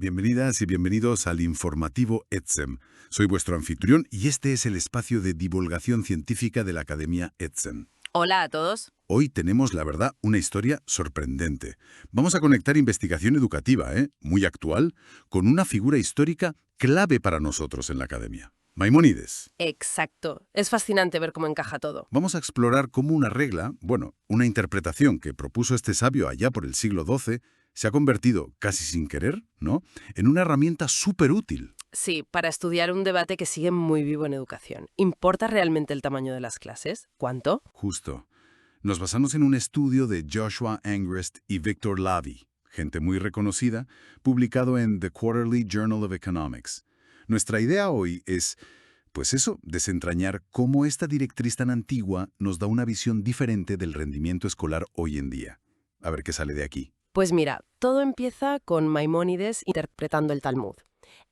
Bienvenidas y bienvenidos al informativo EDSEM. Soy vuestro anfitrión y este es el espacio de divulgación científica de la Academia EDSEM. Hola a todos. Hoy tenemos, la verdad, una historia sorprendente. Vamos a conectar investigación educativa, muy actual, con una figura histórica clave para nosotros en la Academia. Maimónides. Exacto. Es fascinante ver cómo encaja todo. Vamos a explorar cómo una regla, una interpretación que propuso este sabio allá por el siglo XII, se ha convertido, casi sin querer, ¿no?, en una herramienta súper útil. Sí, para estudiar un debate que sigue muy vivo en educación. ¿Importa realmente el tamaño de las clases? ¿Cuánto? Justo. Nos basamos en un estudio de Joshua Angrist y Victor Lavie, gente muy reconocida, publicado en The Quarterly Journal of Economics. Nuestra idea hoy es, desentrañar cómo esta directriz tan antigua nos da una visión diferente del rendimiento escolar hoy en día. A ver qué sale de aquí. Pues mira, todo empieza con Maimónides interpretando el Talmud.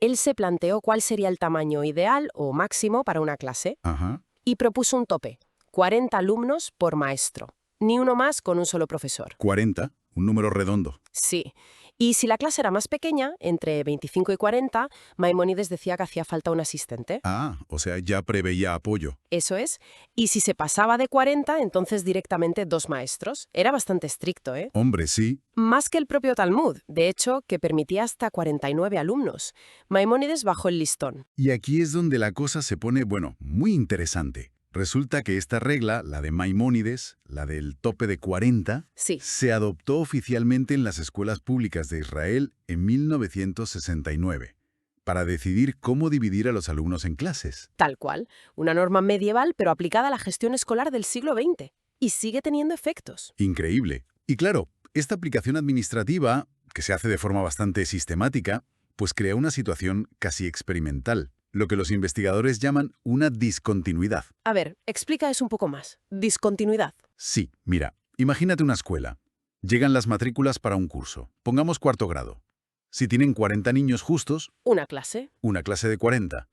Él se planteó cuál sería el tamaño ideal o máximo para una clase Ajá. y propuso un tope: 40 alumnos por maestro. Ni uno más con un solo profesor. 40, un número redondo. Sí. Y si la clase era más pequeña, entre 25 y 40, Maimónides decía que hacía falta un asistente. Ah, o sea, ya preveía apoyo. Eso es. Y si se pasaba de 40, entonces directamente 2 maestros. Era bastante estricto, ¿eh? Hombre, sí. Más que el propio Talmud, de hecho, que permitía hasta 49 alumnos. Maimónides bajó el listón. Y aquí es donde la cosa se pone, muy interesante. Resulta que esta regla, la de Maimónides, la del tope de 40, Sí. se adoptó oficialmente en las escuelas públicas de Israel en 1969, para decidir cómo dividir a los alumnos en clases. Tal cual. Una norma medieval, pero aplicada a la gestión escolar del siglo XX. Y sigue teniendo efectos. Increíble. Y claro, esta aplicación administrativa, que se hace de forma bastante sistemática, pues crea una situación casi experimental, lo que los investigadores llaman una discontinuidad. A ver, explica eso un poco más. Discontinuidad. Sí, mira, imagínate una escuela. Llegan las matrículas para un curso. Pongamos cuarto grado. Si tienen 40 niños justos, Una clase. una clase de 40.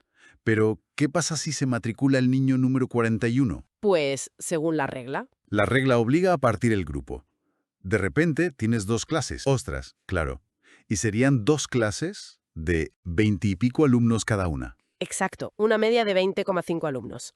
Pero, ¿qué pasa si se matricula el niño número 41? Pues, según la regla. La regla obliga a partir el grupo. De repente tienes 2 clases. Ostras, claro. Y serían 2 clases de 20 y pico alumnos cada una. Exacto, una media de 20,5 alumnos.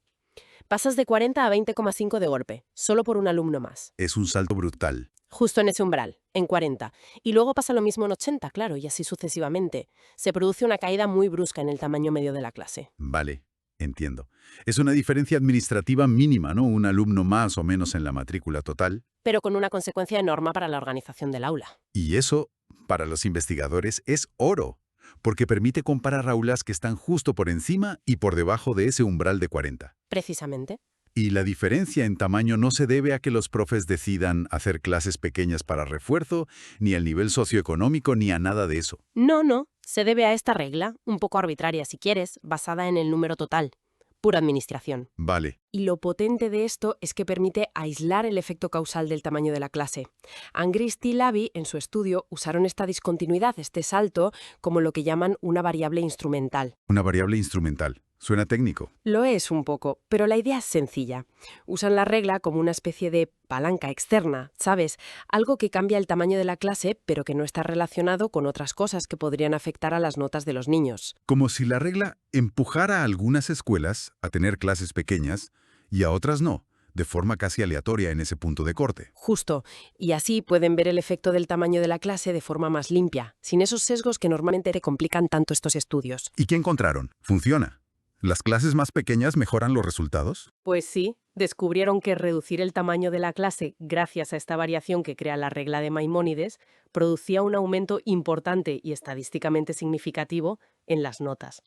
Pasas de 40 a 20,5 de golpe, solo por un alumno más. Es un salto brutal. Justo en ese umbral, en 40. Y luego pasa lo mismo en 80, claro, y así sucesivamente. Se produce una caída muy brusca en el tamaño medio de la clase. Vale, entiendo. Es una diferencia administrativa mínima, ¿no? Un alumno más o menos en la matrícula total. Pero con una consecuencia enorme para la organización del aula. Y eso, para los investigadores, es oro, porque permite comparar aulas que están justo por encima y por debajo de ese umbral de 40. Precisamente. Y la diferencia en tamaño no se debe a que los profes decidan hacer clases pequeñas para refuerzo, ni al nivel socioeconómico, ni a nada de eso. No. Se debe a esta regla, un poco arbitraria si quieres, basada en el número total. Pura administración. Vale. Y lo potente de esto es que permite aislar el efecto causal del tamaño de la clase. Angrist y Lavie, en su estudio, usaron esta discontinuidad, este salto, como lo que llaman una variable instrumental. Una variable instrumental. Suena técnico. Lo es un poco, pero la idea es sencilla. Usan la regla como una especie de palanca externa, ¿sabes? Algo que cambia el tamaño de la clase, pero que no está relacionado con otras cosas que podrían afectar a las notas de los niños. Como si la regla empujara a algunas escuelas a tener clases pequeñas y a otras no, de forma casi aleatoria en ese punto de corte. Justo, y así pueden ver el efecto del tamaño de la clase de forma más limpia, sin esos sesgos que normalmente te complican tanto estos estudios. ¿Y qué encontraron? ¿Funciona? ¿Las clases más pequeñas mejoran los resultados? Pues sí, descubrieron que reducir el tamaño de la clase gracias a esta variación que crea la regla de Maimónides producía un aumento importante y estadísticamente significativo en las notas.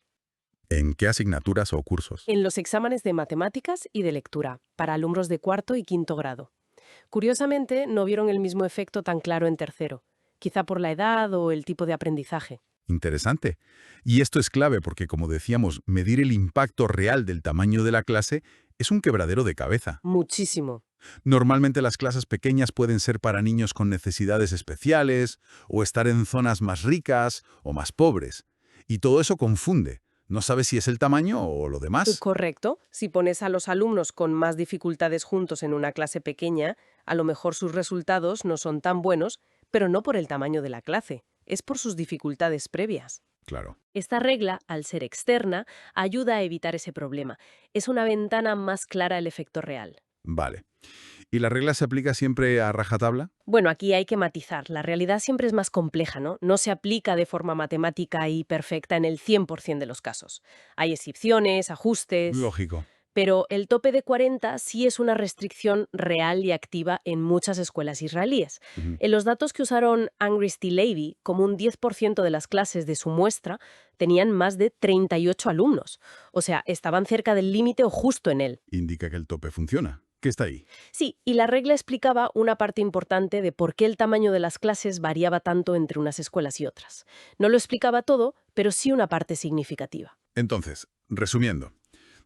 ¿En qué asignaturas o cursos? En los exámenes de matemáticas y de lectura, para alumnos de cuarto y quinto grado. Curiosamente, no vieron el mismo efecto tan claro en tercero, quizá por la edad o el tipo de aprendizaje. Interesante. Y esto es clave porque, como decíamos, medir el impacto real del tamaño de la clase es un quebradero de cabeza. Muchísimo. Normalmente las clases pequeñas pueden ser para niños con necesidades especiales, o estar en zonas más ricas o más pobres. Y todo eso confunde. No sabes si es el tamaño o lo demás. Correcto. Si pones a los alumnos con más dificultades juntos en una clase pequeña, a lo mejor sus resultados no son tan buenos, pero no por el tamaño de la clase. es por sus dificultades previas. Claro. Esta regla, al ser externa, ayuda a evitar ese problema. Es una ventana más clara al efecto real. Vale. ¿Y la regla se aplica siempre a rajatabla? Bueno, aquí hay que matizar. La realidad siempre es más compleja, ¿no? No se aplica de forma matemática y perfecta en el 100% de los casos. Hay excepciones, ajustes, Lógico. pero el tope de 40 sí es una restricción real y activa en muchas escuelas israelíes. Ujú. En los datos que usaron Angrist y Levy, como un 10% de las clases de su muestra tenían más de 38 alumnos. O sea, estaban cerca del límite o justo en él. Indica que el tope funciona. ¿Qué está ahí? Sí, y la regla explicaba una parte importante de por qué el tamaño de las clases variaba tanto entre unas escuelas y otras. No lo explicaba todo, pero sí una parte significativa. Entonces, resumiendo,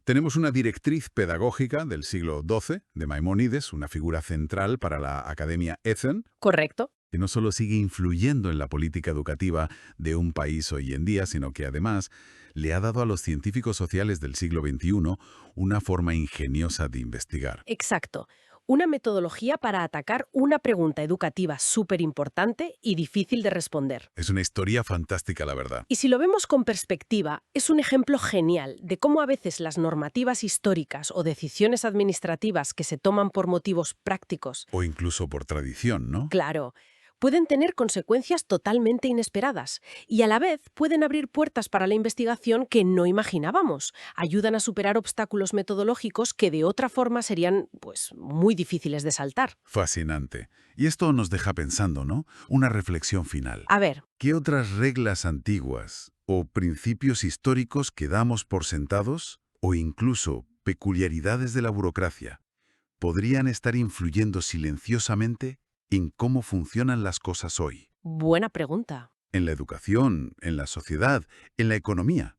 tenemos una directriz pedagógica del siglo XII de Maimónides, una figura central para la Academia Ethen, ¿Correcto? que no solo sigue influyendo en la política educativa de un país hoy en día, sino que además le ha dado a los científicos sociales del siglo XXI una forma ingeniosa de investigar. Exacto. Una metodología para atacar una pregunta educativa súper importante y difícil de responder. Es una historia fantástica, la verdad. Y si lo vemos con perspectiva, es un ejemplo genial de cómo a veces las normativas históricas o decisiones administrativas que se toman por motivos prácticos, O incluso por tradición, ¿no? claro, pueden tener consecuencias totalmente inesperadas y a la vez pueden abrir puertas para la investigación que no imaginábamos. Ayudan a superar obstáculos metodológicos que de otra forma serían, pues, muy difíciles de saltar. Fascinante. Y esto nos deja pensando, ¿no? Una reflexión final. A ver, ¿Qué otras reglas antiguas o principios históricos que damos por sentados, o incluso peculiaridades de la burocracia, podrían estar influyendo silenciosamente en cómo funcionan las cosas hoy? buena pregunta. En la educación, en la sociedad, en la economía.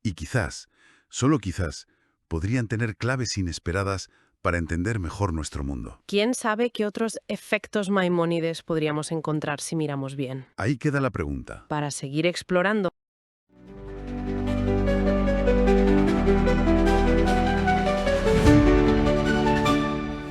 Y quizás, solo quizás, podrían tener claves inesperadas para entender mejor nuestro mundo. ¿Quién sabe qué otros efectos Maimónides podríamos encontrar si miramos bien? Ahí queda la pregunta. Para seguir explorando.